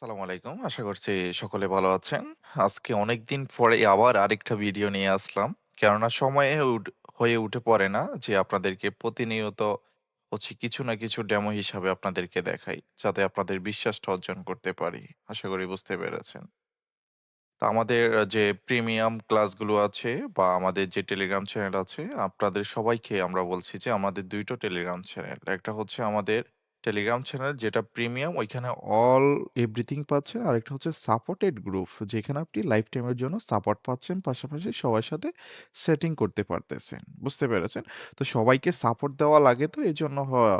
আসসালামু আলাইকুম। আশা করছি সকলে ভালো আছেন। আজকে অনেকদিন পরে আবার আরেকটা ভিডিও নিয়ে আসলাম। কেননা সময়ে হয়ে উঠে পড়ে না যে আপনাদেরকে প্রতিনিয়ত কিছু না কিছু ডেমো হিসাবে আপনাদেরকে দেখাই। যাতে আপনাদের বিশ্বাসটা অর্জন করতে পারি। আশা করি বুঝতে পেরেছেন। তো আমাদের যে প্রিমিয়াম ক্লাসগুলো আছে বা আমাদের যে টেলিগ্রাম চ্যানেল আছে, আপনাদের সবাইকে আমরা বলছি যে আমাদের ২ টো টেলিগ্রাম চ্যানেল। একটা হচ্ছে আমাদের টেলিগ্রাম চ্যানেল যেটা প্রিমিয়াম ওইখানে অল এভরিথিং পাচ্ছেন। আরেকটা হচ্ছে সাপোর্টেড গ্রুপ যেখানে আপনি লাইফ টাইমের জন্য সাপোর্ট পাচ্ছেন। পাশাপাশি সবার সাথে সেটিং করতে পারতেছেন। বুঝতে পেরেছেন? তো সবাইকে সাপোর্ট দেওয়া লাগে তো এজন্য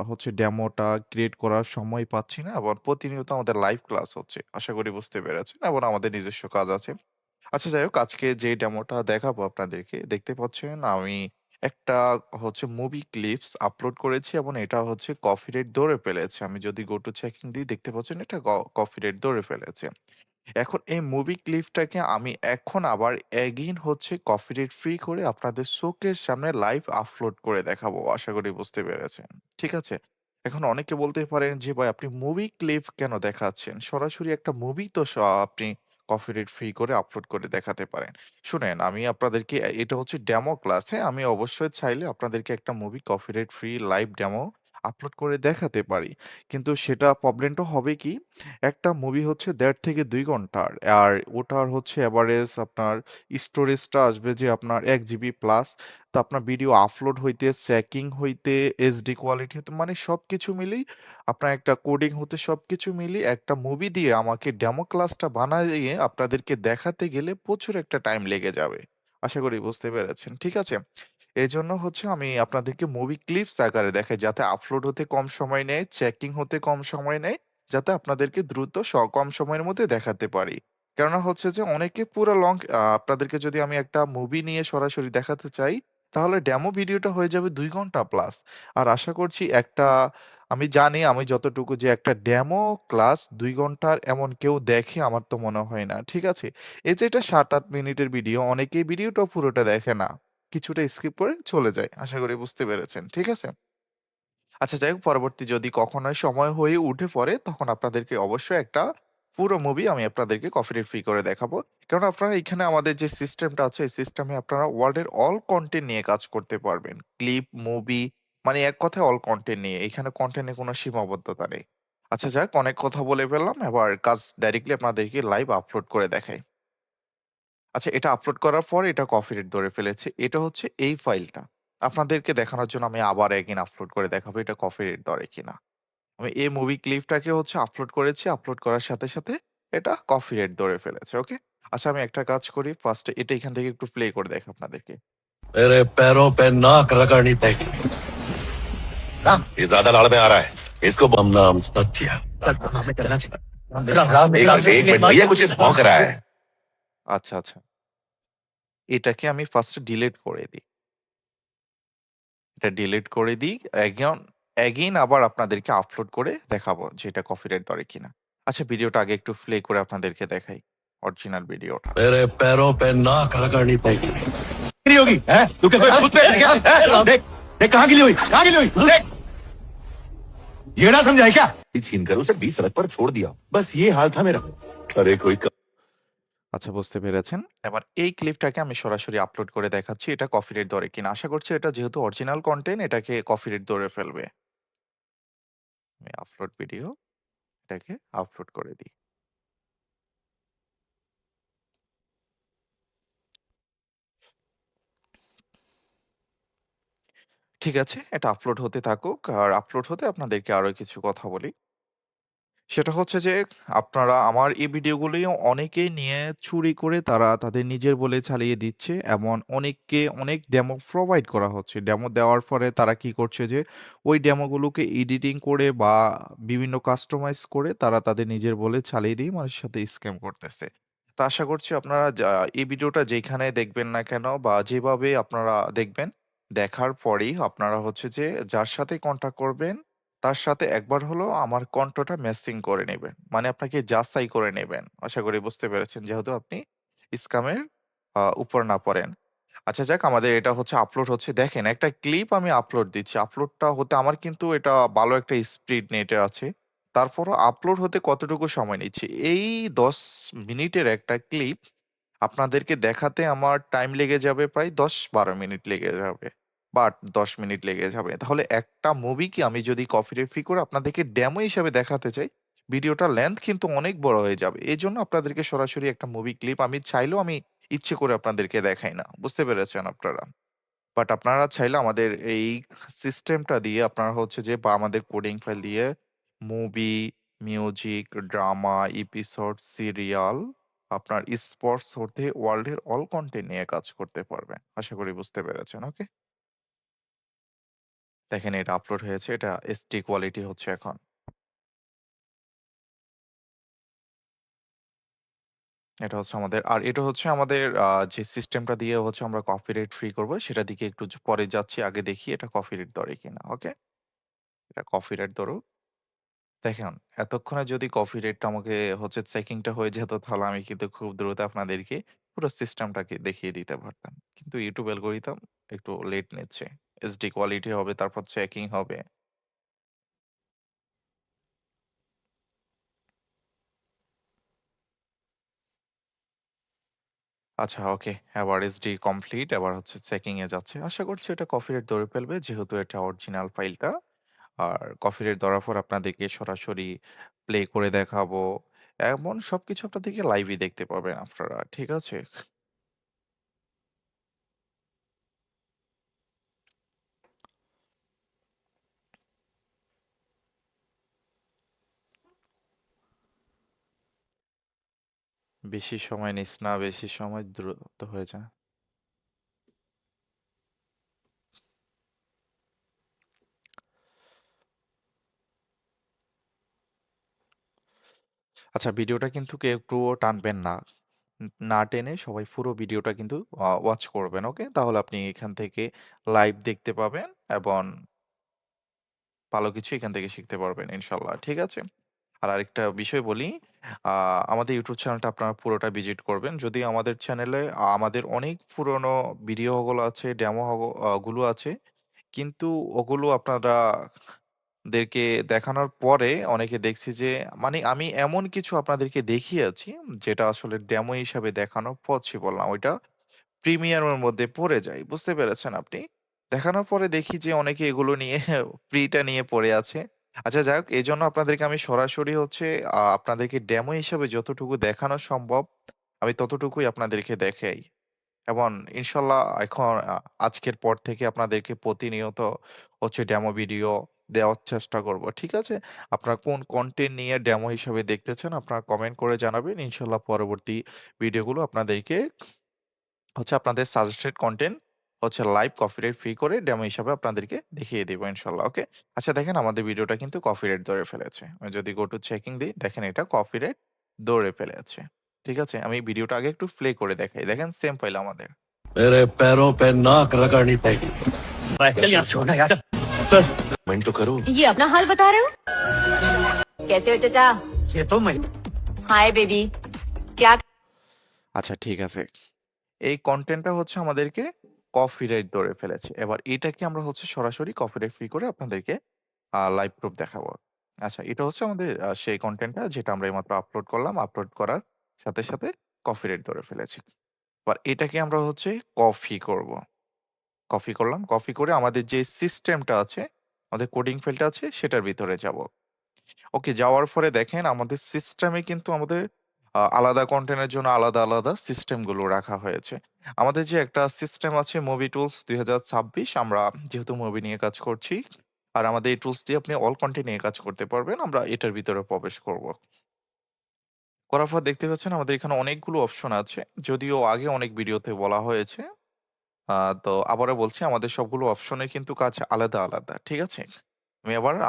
হচ্ছে ডেমোটা ক্রিয়েট করার সময় পাচ্ছি না এবং প্রতিনিয়ত আমাদের লাইভ ক্লাস হচ্ছে। আশা করি বুঝতে পেরেছেন এবং আমাদের নিজস্ব কাজ আছে। আচ্ছা যাই হোক আজকে যে ডেমোটা দেখাবো আপনাদেরকে দেখতে পাচ্ছেন আমি একটা মুভি ক্লিপস আপলোড করেছি এবং এটা কপিরাইট ধরে ফেলেছে। আমি যদি গো টু চেকিং দিই দেখতে পাচ্ছেন এটা কপিরাইট ধরে ফেলেছে। এখন এই মুভি ক্লিপটাকে আমি এখন আবার এগেইন কপিরাইট ফ্রি করে আপনাদের চোখের সামনে লাইভ আপলোড করে দেখাবো। আশা করি বুঝতে পেরেছেন। ঠিক আছে? এখন অনেকে বলতে পারেন যে, "ভাই আপনি মুভি ক্লিপ কেন দেখাচ্ছেন? সরাসরি একটা মুভি তো আপনি কপিরাইট ফ্রি করে আপলোড করে দেখাতে পারেন।" শুনেন আমি আপনাদেরকে এটা হচ্ছে ডেমো ক্লাস, হ্যাঁ? আমি অবশ্যই চাইলে আপনাদেরকে একটা movie copyright free live demo upload করে দেখাতে পারি। কিন্তু সেটা প্রবলেমটা হবে কি একটা মুভি হচ্ছে ১.৫ থেকে ২ ঘন্টার। আর ওটার এভারেজ আপনার স্টোরেজটা আসবে যে আপনার ১ জিবি প্লাস। তো আপনার ভিডিও আপলোড হইতে, চেকিং হইতে, এইচডি কোয়ালিটি হতে মানে সবকিছু মিলিয়ে আপনার একটা কোডিং হতে সবকিছু মিলিয়ে একটা মুভি দিয়ে আমাকে ডেমো ক্লাসটা বানাইয়ে আপনাদেরকে দেখাতে গেলে প্রচুর একটা টাইম লেগে যাবে। আশা করি বুঝতে পেরেছেন। ঠিক আছে? এজন্য আমি আপনাদেরকে মুভি ক্লিপস আকারে দেখাই যাতে আপলোড হতে কম সময় নেয়, চেকিং হতে কম সময় নেয়। যাতে আপনাদেরকে দ্রুত কম সময়ের মধ্যে দেখাতে পারি। কেননা হচ্ছে যে অনেকে পুরা লং আপনাদেরকে যদি আমি একটা মুভি নিয়ে সরাসরি দেখাতে চাই, তাহলে ডেমো ভিডিওটা হয়ে যাবে ২ ঘন্টা প্লাস। আর আশা করছি আমি জানি আমি যতটুকু যে একটা ডেমো ক্লাস ২ ঘন্টার এমন কেউ দেখে আমার তো মনে হয় না। ঠিক আছে? এই যে এটা ৭-৮ মিনিটের ভিডিও অনেকেই ভিডিওটাও পুরোটা দেখে না। কিছুটা স্কিপ করে চলে যায়। আশা করি বুঝতে পেরেছেন। ঠিক আছে? আচ্ছা যাই হোক পরবর্তী যদি কখনোই সময় হয়ে উঠে পড়ে তখন আপনাদেরকে অবশ্যই একটা পুরো মুভি আমি আপনাদেরকে কপিরাইট ফ্রি করে দেখাবো। কারণ আপনারা এখানে আমাদের যে সিস্টেমটা আছে এই সিস্টেমে আপনারা ওয়ার্ল্ডের অল কনটেন্ট নিয়ে কাজ করতে পারবেন। ক্লিপ, মুভি মানে এক কথায় অল কনটেন্ট নিয়ে। এখানে কনটেন্ট এর কোনো সীমাবদ্ধতা নেই। আচ্ছা যাক অনেক কথা বলে ফেললাম। এবার কাজ ডাইরেক্টলি আপনাদেরকে লাইভ আপলোড করে দেখাই। আচ্ছা এটা আপলোড করার পর এটা কপিরাইট ধরে ফেলেছে। এটা হচ্ছে এই ফাইলটা। আপনাদেরকে দেখানোর জন্য আমি আবার এগেইন আপলোড করে দেখাবো এটা কপিরাইট ধরে কিনা। আমি এই মুভি ক্লিপটাকে আপলোড করেছি। আপলোড করার সাথে এটা কপিরাইট ধরে ফেলেছে। ওকে? আচ্ছা আমি একটা কাজ করি ফার্স্ট এটা এখান থেকে একটু প্লে করে দেখাই আপনাদেরকে। मेरे पैरों पे नाक रगड़नी पड़ेगी। राम, ये ज्यादा लाड़ में आ रहा है। इसको बम नाम सत्य। एक मिनट भैया कुछ भौंक रहा है। আচ্ছা, আচ্ছা। এটাকে আমি ফার্স্ট ডিলিট করে দিই। এটা ডিলিট করে দিই। এগেইন আবার আপনাদেরকে আপলোড করে দেখাবো যে এটা কপিরাইট ধরে কিনা। আচ্ছা ভিডিওটা আগে একটু প্লে করে আপনাদেরকে দেখাই। অরিজিনাল ভিডিওটা। मेरे पैरों पे नाक रगड़नी पड़ेगी। नहीं होगी है? तू क्या कोई भूत प्रेत है क्या? हैं? देख देख कहाँ गिली हुई कहाँ गिली हुई देख ये ना समझाई क्या छीन कर उसे बीच सड़क पर छोड़ दिया बस ये हाल था मेरा अरे कोई আচ্ছা বুঝতে পেরেছেন। এবার এই ক্লিপটাকে আমি সরাসরি আপলোড করে দেখাচ্ছি এটা কপিরাইট ধরে কিনা। আশা করছি এটা যেহেতু অরিজিনাল কনটেন্ট এটাকে কপিরাইট ধরে ফেলবে। আমি আপলোড ভিডিও এটাকে আপলোড করে দিই। ঠিক আছে, এটা আপলোড হতে থাকুক। আর আপলোড হতে আপনাদেরকে আরো কিছু কথা বলি। সেটা হচ্ছে যে আপনারা আমার এই ভিডিওগুলোই অনেকেই নিয়ে চুরি করে তারা তাদের নিজের বলে চালিয়ে দিচ্ছে। এমন অনেককে অনেক ডেমো প্রোভাইড করা হচ্ছে। ডেমো দেওয়ার পরে তারা কি করছে যে ওই ডেমোগুলোকে এডিটিং করে বা বিভিন্ন কাস্টমাইজ করে তারা তাদের নিজের বলে চালিয়ে দিয়ে মানুষের সাথে স্ক্যাম করতেছে। তো আশা করছি আপনারা এই ভিডিওটা যেইখানে দেখবেন না কেন বা যেভাবে আপনারা দেখবেন, দেখার পরেই আপনারা যে যার সাথেই কনট্যাক্ট করবেন তার সাথে একবার হলেও আমার কন্ঠটা ম্যাচিং করে নিবেন। মানে আপনাকে যাচাই করে নিবেন। আশা করি বুঝতে পেরেছেন। যেহেতু আপনি স্ক্যামের উপর না পড়েন। আচ্ছা যাক আমাদের এটা আপলোড হচ্ছে। দেখেন একটা ক্লিপ আমি আপলোড দিচ্ছি। আপলোডটা হতে আমার কিন্তু এটা ভালো একটা স্পিড নেটের আছে। তারপরও আপলোড হতে কতটুকু সময় নিচ্ছে? এই ১০ মিনিটের একটা ক্লিপ আপনাদেরকে দেখাতে আমার টাইম লেগে যাবে প্রায় ১০-১২ মিনিট লেগে যাবে বা ১০ মিনিট লেগে যাবে। তাহলে একটা মুভিকে আমি যদি কপিরাইট ফ্রি করে আপনাদেরকে ডেমো হিসাবে দেখাতে চাই, ভিডিওটার লেংথ কিন্তু অনেক বড় হয়ে যাবে। এজন্য আপনাদেরকে সরাসরি একটা মুভি ক্লিপ আমি চাইলেও আমি ইচ্ছে করে আপনাদেরকে দেখাই না। বুঝতে পেরেছেন আপনারা? বাট আপনারা চাইলে আমাদের এই সিস্টেমটা দিয়ে আপনারা হচ্ছে যে বা আমাদের কোডিং ফাইল দিয়ে movie, music, drama, episode, serial, আপনার স্পোর্টস হতে ওয়ার্ল্ডের অল কনটেন্ট নিয়ে কাজ করতে পারবেন। আশা করি বুঝতে পেরেছেন। ওকে? দেখেন এটা আপলোড হয়েছে। এটা এইচডি কোয়ালিটি হচ্ছে এখন। এটা হচ্ছে আমাদের আর এটা হচ্ছে আমাদের যে সিস্টেমটা দিয়ে হচ্ছে আমরা কপিরাইট ফ্রি করব সেটার দিকে একটু পরে যাচ্ছি। আগে দেখি এটা কপিরাইট ধরে কিনা। ওকে? এটা কপিরাইট ধরুক। দেখেন, এতক্ষণে যদি কফি রেটটা আমাকে হচ্ছে চেকিংটা হয়ে যেত তাহলে আমি কিন্তু খুব দ্রুত আপনাদেরকে পুরো সিস্টেমটাকে দেখিয়ে দিতে পারতাম। কিন্তু YouTube অ্যালগরিদম একটু লেট নিচ্ছে। HD কোয়ালিটি হবে, তারপর চেকিং হবে। আচ্ছা ওকে, এবার SD কমপ্লিট। এবার হচ্ছে চেকিং এ যাচ্ছে। আশা করছি এটা কফি রেট ধরে ফেলবে যেহেতু এটা অরিজিনাল ফাইলটা। আর কফি রেট ধরার পর আপনাদেরকে সরাসরি প্লে করে দেখাবো। এমন সবকিছু আপনাদেরকে লাইভই দেখতে পাবেন আপনারা। ঠিক আছে? বেশি সময় নিস না, বেশি সময় দ্রুত হয়ে যা। আচ্ছা ভিডিওটা কিন্তু কেউ একটুও টানবেন না। না টেনে সবাই পুরো ভিডিওটা কিন্তু ওয়াচ করবেন, ওকে? তাহলে আপনি এখান থেকে লাইভ দেখতে পাবেন এবং ভালো কিছু এখান থেকে শিখতে পারবেন ইনশাআল্লাহ। ঠিক আছে? আর আরেকটা বিষয় বলি, আ আমাদের YouTube চ্যানেলটা আপনারা পুরোটা ভিজিট করবেন। যদিও আমাদের চ্যানেলে আমাদের অনেক পুরনো ভিডিওগুলো আছে, ডেমো গুলো আছে। কিন্তু ওগুলো আপনারা দেরকে দেখানোর পরে অনেকে দেখছি যে মানে আমি এমন কিছু আপনাদেরকে দেখিয়েছি যেটা আসলে ডেমো হিসাবে দেখানো পসিবল না। ওইটা প্রিমিয়ামের মধ্যে পড়ে যায়। বুঝতে পেরেছেন আপনি? দেখানোর পরে দেখি যে অনেকে এগুলো নিয়ে ফ্রিটা নিয়ে পড়ে আছে। আচ্ছা যাই হোক এজন্য আপনাদেরকে আমি সরাসরি হচ্ছে আপনাদেরকে ডেমো হিসাবে যতটুকু দেখানো সম্ভব আমি ততটুকুই আপনাদেরকে দেখাই। এবং ইনশাল্লাহ এখন আজকের পর থেকে আপনাদেরকে প্রতিনিয়ত হচ্ছে ডেমো ভিডিও দেওয়ার চেষ্টা করব। ঠিক আছে? আপনারা কোন কনটেন্ট নিয়ে ডেমো হিসাবে দেখতে চান আপনারা কমেন্ট করে জানাবেন। ইনশাল্লাহ পরবর্তী ভিডিওগুলো আপনাদেরকে হচ্ছে আপনাদের সাজেস্টেড কনটেন্ট হচ্ছে লাইভ কপিরাইট ফ্রি করে ডেমো হিসাবে আপনাদেরকে দেখিয়ে দিব ইনশাল্লাহ। ওকে? আচ্ছা দেখেন আমাদের ভিডিওটা কিন্তু কপিরাইট ধরে ফেলেছে। আমি যদি গো টু চেকিং দিই দেখেন এটা কপিরাইট ধরে ফেলেছে। ঠিক আছে? আমি ভিডিওটা আগে একটু প্লে করে দেখাই। দেখেন সেম ফাইল আমাদের। मेरे पैरों पे नाक रगड़नी पड़ेगी। चल यहाँ से छोड़ना यार। कमेंट तो करो। ये अपना हाल बता रहे हो कैसे हो चाचा ये तो मैं हाय बेबी क्या আচ্ছা ঠিক আছে। এই কনটেন্টটা হচ্ছে আমাদেরকে কপিরাইট ধরে ফেলেছে। এবার এটাকে আমরা হচ্ছে সরাসরি কপিরাইট ফ্রি করে আপনাদেরকে লাইভ প্রুফ দেখাবো। আচ্ছা এটা হচ্ছে আমাদের সেই কনটেন্টটা যেটা আমরা এইমাত্র আপলোড করলাম। আপলোড করার সাথে কপিরাইট ধরে ফেলেছি। এবার এটাকে আমরা হচ্ছে কপি করব। কপি করলাম। কপি করে আমাদের যে সিস্টেমটা আছে, আমাদের কোডিং ফাইলটা আছে সেটার ভিতরে যাব। ওকে, যাওয়ার পরে দেখেন আমাদের সিস্টেমে কিন্তু আমাদের আলাদা কনটেন্টের জন্য আলাদা সিস্টেম গুলো রাখা হয়েছে। আমাদের যে একটা সিস্টেম আছে মুভি টুলস ২০২৬ আমরা যেহেতু মুভি নিয়ে কাজ করছি, আর আমাদের এই টুলস দিয়ে আপনি অল কনটেন্ট নিয়ে কাজ করতে পারবেন। আমরা এটার ভিতরে প্রবেশ করব। করার পর দেখতে পাচ্ছেন আমাদের এখানে অনেকগুলো অপশন আছে। যদিও আগে অনেক ভিডিওতে বলা হয়েছে। আ তো আবারও বলছি আমাদের সবগুলো অপশনের কিন্তু কাজ আলাদা। ঠিক আছে?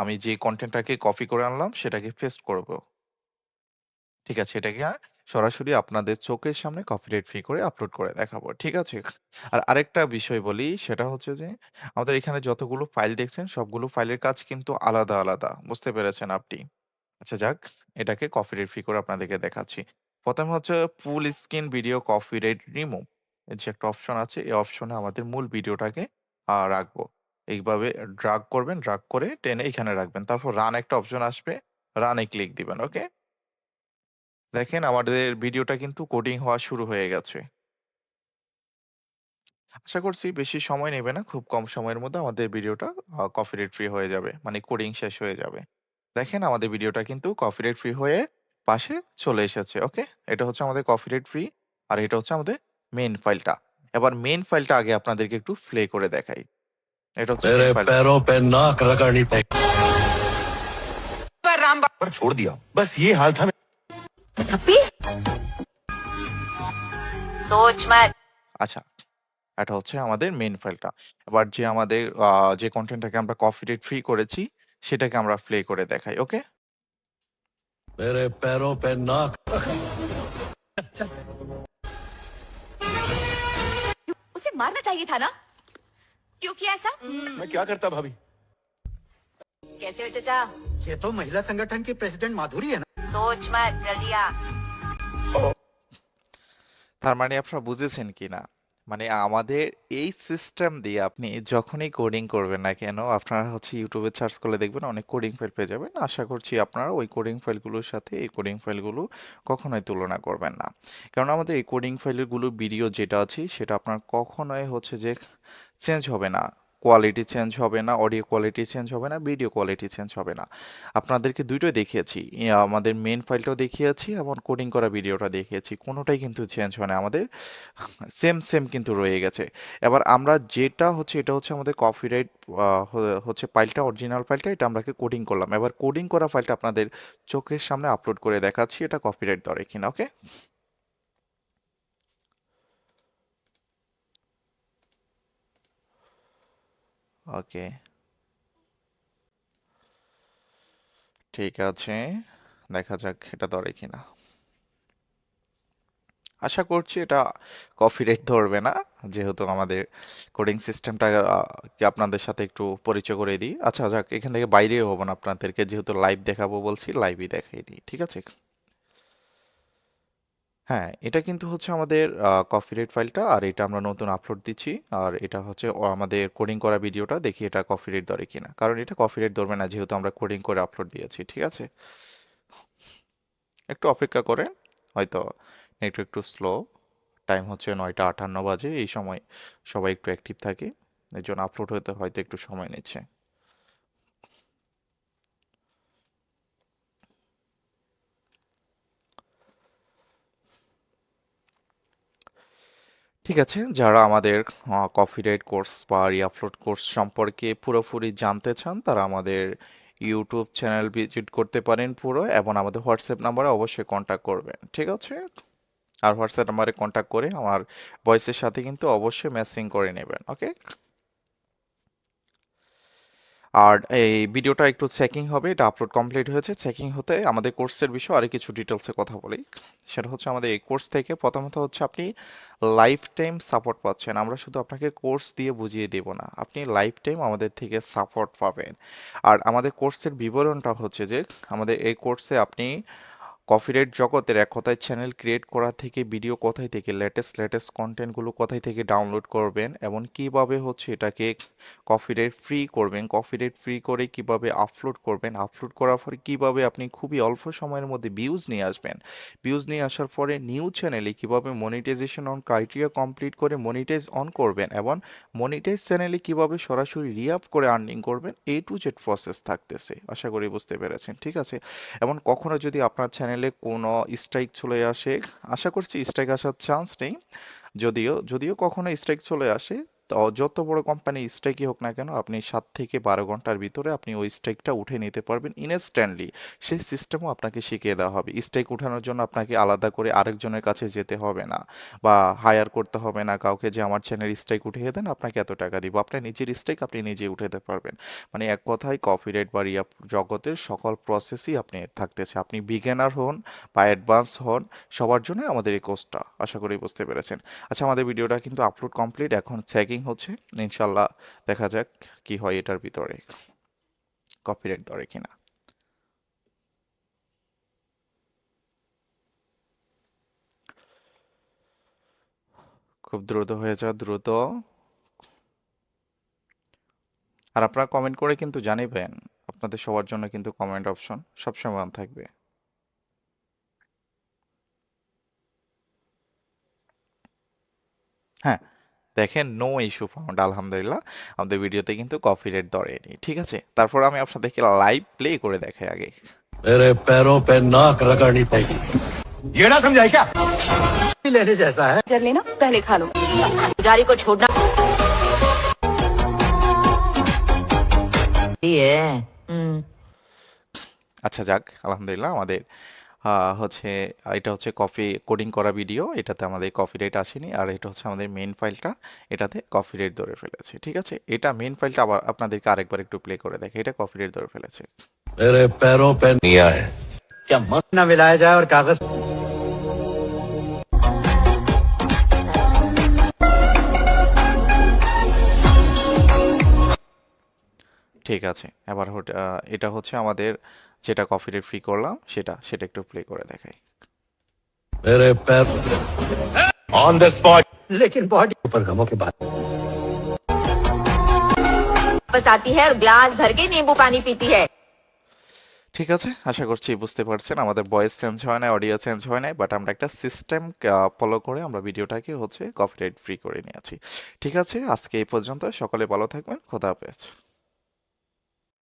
আমি যে কনটেন্টটাকে কপি করে আনলাম সেটাকে পেস্ট করব। ঠিক আছে? এটাকে সরাসরি আপনাদের চোখের সামনে কপিরাইট ফ্রি করে আপলোড করে দেখাবো। ঠিক আছে? আর আরেকটা বিষয় বলি সেটা হচ্ছে যে আমাদের এখানে যতগুলো ফাইল দেখছেন সবগুলো ফাইলের কাজ কিন্তু আলাদা। বুঝতে পেরেছেন আপনি? আচ্ছা যাক, এটাকে কপিরাইট ফ্রি করে আপনাদেরকে দেখাচ্ছি। ১ম এ হচ্ছে full screen video copyright remove এর যে একটা অপশন আছে, এই অপশনে আমাদের মূল ভিডিওটাকে রাখবো। এইভাবে ড্রাগ করবেন, ড্রাগ করে টেনে এখানে রাখবেন। তারপর রান একটা অপশন আসবে। রানে ক্লিক দিবেন। ওকে? দেখেন আমাদের ভিডিওটা কিন্তু কোডিং হওয়া শুরু হয়ে গেছে। আশা করছি বেশি সময় নেবে না। খুব কম সময়ের মধ্যে আমাদের ভিডিওটা কপিরাইট ফ্রি হয়ে যাবে। মানে কোডিং শেষ হয়ে যাবে। দেখেন আমাদের ভিডিওটা কিন্তু কপিরাইট ফ্রি হয়ে পাশে চলে এসেছে। ওকে? এটা হচ্ছে আমাদের কপিরাইট ফ্রি আর এটা হচ্ছে আমাদের মেইন ফাইলটা। এবার মেইন ফাইলটা আগে আপনাদেরকে একটু প্লে করে দেখাই। এটা হচ্ছে মেইন मेरे ফাইল। पैरों पे नाक रगड़नी पड़ेगी। पर छोड़ दिया बस ये हाल था थप्पी सोच मत আচ্ছা, এটা হচ্ছে আমাদের মেইন ফাইলটা। এবার যে আমাদের যে কনটেন্টটাকে আমরা কপিরাইট ফ্রি করেছি সেটাকে আমরা প্লে করে দেখাই। ওকে? मेरे पैरों पे नाक उसे मारना चाहिए था ना क्यों किया ऐसा मैं क्या करता भाभी कैसे हो चाचा ये तो महिला संगठन की प्रेसिडेंट माधुरी है ना सोच मत जल्दी आ তার মানে আপনারা বুঝেছেন কিনা? মানে আমাদের এই সিস্টেম দিয়ে আপনি যখনই কোডিং করবেন না কেন, আপনারা হচ্ছে YouTube এ সার্চ করলে দেখবেন অনেক কোডিং ফাইল পেয়ে যাবেন। আশা করছি আপনারা ওই কোডিং ফাইলগুলোর সাথে এই কোডিং ফাইলগুলো কখনোই তুলনা করবেন না। কারণ আমাদের এই কোডিং ফাইলগুলোর ভিডিও যেটা আছে সেটা আপনার কখনোই হচ্ছে যে চেঞ্জ হবে না। কোয়ালিটি চেঞ্জ হবে না, অডিও কোয়ালিটি চেঞ্জ হবে না, ভিডিও কোয়ালিটি চেঞ্জ হবে না। আপনাদেরকে দুটোই দেখিয়েছি। আমাদের মেইন ফাইলটাও দেখিয়েছি এবং কোডিং করা ভিডিওটা দেখিয়েছি। কোনোটাই কিন্তু চেঞ্জ হয় না। আমাদের সেম কিন্তু রয়ে গেছে। এবার আমরা যেটা হচ্ছে এটা হচ্ছে আমাদের কপিরাইট হচ্ছে ফাইলটা অরিজিনাল ফাইলটা এটা আমরাকে কোডিং করলাম। এবার কোডিং করা ফাইলটা আপনাদের চোখের সামনে আপলোড করে দেখাচ্ছি এটা কপিরাইট ধরে কিনা। ওকে? ওকে। ঠিক আছে। দেখা যাক এটা ধরে কিনা। আশা করছি এটা কপিরাইট ধরবে না। যেহেতু আমাদের কোডিং সিস্টেমটা কে আপনাদের সাথে একটু পরিচয় করে দিই। আচ্ছা যাক এখান থেকে বাইরেও হব না আপনাদেরকে যেহেতু লাইভ দেখাবো বলছি লাইভই দেখাই দিই। ঠিক আছে? হ্যাঁ, এটা কিন্তু হচ্ছে আমাদের কপিরাইট ফাইলটা আর এটা আমরা নতুন আপলোড দিচ্ছি। আর এটা হচ্ছে আমাদের কোডিং করা ভিডিওটা দেখি এটা কপিরাইট ধরে কিনা। কারণ এটা কপিরাইট ধরবে না যেহেতু আমরা কোডিং করে আপলোড দিয়েছি। ঠিক আছে? একটু অপেক্ষা করেন। হয়তো নেটওয়ার্ক একটু স্লো। টাইম হচ্ছে ৯টা ৫৮ বাজে। এই সময় সবাই একটু অ্যাক্টিভ থাকে। এজন্য আপলোড হতে হয়তো একটু সময় নিচ্ছে। ঠিক আছে, যারা আমাদের কপিরাইট কোর্স বা রি-আপলোড কোর্স সম্পর্কে পুরোপুরি জানতে চান তারা আমাদের ইউটিউব চ্যানেল ভিজিট করতে পারেন পুরো এবং আমাদের হোয়াটসঅ্যাপ নাম্বারে অবশ্যই কন্ট্যাক্ট করবেন। ঠিক আছে? আর হোয়াটসঅ্যাপ নাম্বারে কন্ট্যাক্ট করে আমার ভয়েসের সাথে কিন্তু অবশ্যই ম্যাচিং করে নেবেন। ওকে? আর এই ভিডিওটা একটু চেকিং হবে। এটা আপলোড কমপ্লিট হয়েছে। চেকিং হতে আমাদের কোর্সের বিষয়ে আরো কিছু ডিটেইলসে কথা বলি। সেটা হচ্ছে আমাদের এই কোর্স থেকে প্রথমত হচ্ছে আপনি লাইফ টাইম সাপোর্ট পাচ্ছেন। আমরা শুধু আপনাকে কোর্স দিয়ে বুঝিয়ে দেব না। আপনি লাইফ টাইম আমাদের থেকে সাপোর্ট পাবেন। আর আমাদের কোর্সের বিবরণটা হচ্ছে যে আমাদের এই কোর্সে আপনি কপিরাইট জগতের এক কথায় চ্যানেল ক্রিয়েট করা থেকে ভিডিও কোথায় থেকে লেটেস্ট কন্টেন্টগুলো কোথায় থেকে ডাউনলোড করবেন এবং কিভাবে হচ্ছে এটাকে কপিরাইট ফ্রি করবেন, কপিরাইট ফ্রি করে কিভাবে আপলোড করবেন, আপলোড করার পরে কিভাবে আপনি খুবই অল্প সময়ের মধ্যে ভিউজ নিয়ে আসবেন, ভিউজ নিয়ে আসার পরে নিউ চ্যানেলে কিভাবে মনিটাইজেশন অন ক্রাইটেরিয়া কমপ্লিট করে মনিটাইজ অন করবেন এবং মনিটাইজ চ্যানেলে কিভাবে সরাসরি রিআপ করে আর্নিং করবেন, এ টু জেড প্রসেস থাকতেছে। আশা করি বুঝতে পেরেছেন। ঠিক আছে? এবং কখনো যদি আপনার চ্যানেলে কোনো স্ট্রাইক চলে আসে, আশা করছি স্ট্রাইক আসার চান্স নেই। যদিও কখনো স্ট্রাইক চলে আসে, তো যত বড় কোম্পানি স্ট্রাইকই হোক না কেন আপনি ৭ থেকে ১২ ঘন্টার ভিতরে আপনি ওই স্ট্রাইকটা উঠে নিতে পারবেন ইনস্ট্যান্টলি। সেই সিস্টেমও আপনাকে শিখিয়ে দেওয়া হবে। স্ট্রাইক উঠানোর জন্য আপনাকে আলাদা করে আরেকজনের কাছে যেতে হবে না বা হায়ার করতে হবে না কাউকে যে আমার চ্যানেল স্ট্রাইক উঠিয়ে দেন আপনাকে এত টাকা দিব। আপনার নিজের স্ট্রাইক আপনি নিজেই উঠাতে পারবেন। মানে এক কথায় কপিরাইট বা রিয়া জগতের সকল প্রসেসই আপনি থাকতেছে। আপনি বিগিনার হন বা অ্যাডভান্স হন, সবার জন্য আমাদের এই কোর্সটা। আশা করি বুঝতে পেরেছেন। আচ্ছা আমাদের ভিডিওটা কিন্তু আপলোড কমপ্লিট। এখন চেকিং হচ্ছে। ইনশাল্লাহ দেখা যাক কি হয় এটার ভিতরে। কপিরাইট ধরে কিনা। খুব দ্রুত হয়ে যাও, দ্রুত। আর আপনারা কমেন্ট করে কিন্তু জানিবেন আপনাদের সবার জন্য কিন্তু কমেন্ট অপশন সবসময় অন থাকবে। হ্যাঁ, দেখেন নো ইস্যু ফাউন্ড, আলহামদুলিল্লাহ আমাদের ভিডিওতে কিন্তু কপিরাইট ধরেনি। ঠিক আছে? তারপর আমি আপনাদেরকে লাইভ প্লে করে দেখাই আগে। मेरे पैरों पे नाक रगड़नी पड़ेगी। ये ना समझाए क्या? लेने जैसा है। कर लेना, पहले खा लो। पुजारी को छोड़ना ये আচ্ছা যাক, আলহামদুলিল্লাহ আমাদের হচ্ছে এটা হচ্ছে কপি কোডিং করা ভিডিও, এটাতে আমাদের কপিরাইট আসেনি। আর এটা হচ্ছে আমাদের মেইন ফাইলটা, এটাতে কপিরাইট ধরে ফেলেছে। ঠিক আছে? এটা মেইন ফাইলটা আবার আপনাদেরকে আরেকবার একটু প্লে করে দেখে, এটা কপিরাইট ধরে ফেলেছে। मेरे पैरों पे निया है। क्या मस्त ना मिलाया जाए और कागज ঠিক আছে, এবার এটা হচ্ছে আমাদের যেটা কপিরাইট ফ্রি করলাম সেটা একটু প্লে করে দেখাই। मेरे पैर ऑन द स्पॉट। लेकिन बॉडी ऊपर गमों के बाद वापस आती है और ग्लास भर के नींबू पानी पीती है। ঠিক আছে, আশা করছি বুঝতে পারছেন আমাদের ভয়েস চেঞ্জ হয় না, অডিও চেঞ্জ হয় না, বাট আমরা একটা সিস্টেম ফলো করে আমরা ভিডিওটাকে হচ্ছে কপিরাইট ফ্রি করে নিয়েছি। ঠিক আছে, আজকে এই পর্যন্ত। সকলে ভালো থাকবেন। খোদা হাফেজ।